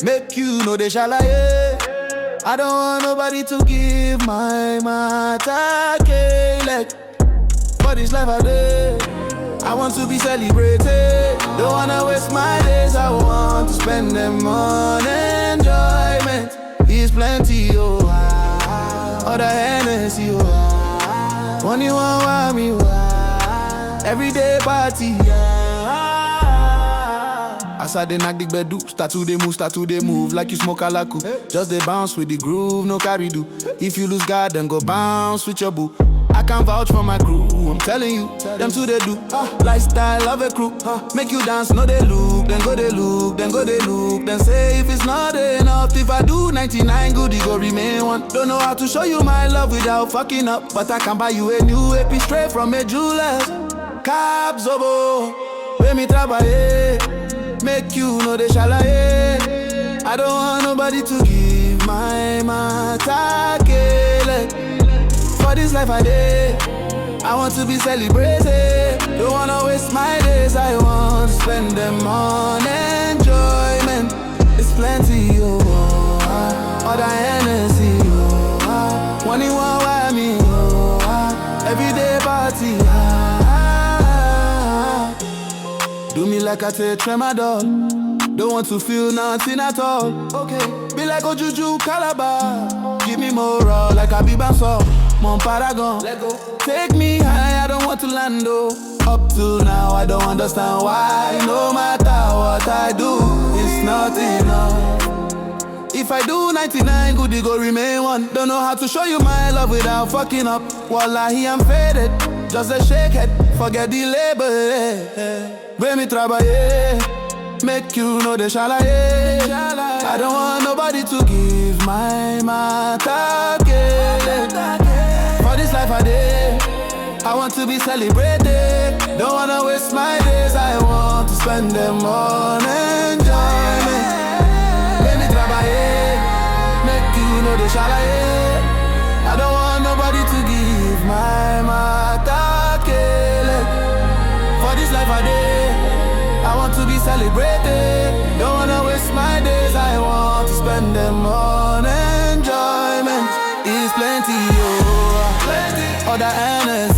make you know they shall I don't want nobody to give my matter like. For this life I live, I want to be celebrated. Don't wanna waste my days, I want to spend them on enjoyment. It's plenty, oh, other Hennessy, oh, one you want me, oh, everyday party, As I dey knock the bed do, start to dey move like you smoke a laku. Just dey bounce with the groove, no carry do. If you lose God, then go bounce with your boo. I can vouch for my crew, I'm telling you, them too they do. Lifestyle of a crew, make you dance, no they look, then go they look, then go they look. Then say if it's not enough, if I do 99 good, it go remain one. Don't know how to show you my love without fucking up, but I can buy you a new AP straight from a jeweler. Cabs obo, when me trabaye, make you know they shall I don't want nobody to give my matter like. For this life I did, I want to be celebrated. Don't wanna waste my days, I want to spend them on enjoyment. It's plenty, oh, other Hennessy, oh, one you want me, oh, everyday party, Do me like I take tramadol, don't want to feel nothing at all. Okay, be like a Juju Calabar, give me more raw like a Bibanso. Mon Paragon, let go. Take me high, I don't want to land though. Up till now, I don't understand why. No matter what I do, it's not enough. If I do 99, good, it go remain one. Don't know how to show you my love without fucking up. Wallahi, I'm faded, just a shake head. Forget the label, When me trabaye, make you know they shall I don't want nobody to give my matter For this life I did, I want to be celebrated. Don't wanna waste my days, I want to spend them on enjoyment. When me trabaye, make you know they shall I don't want nobody to give my matter For this life I did, I want to be celebrated. Don't wanna waste my days, I want to spend them on enjoyment. It's plenty, oh, plenty. Other Hennessy,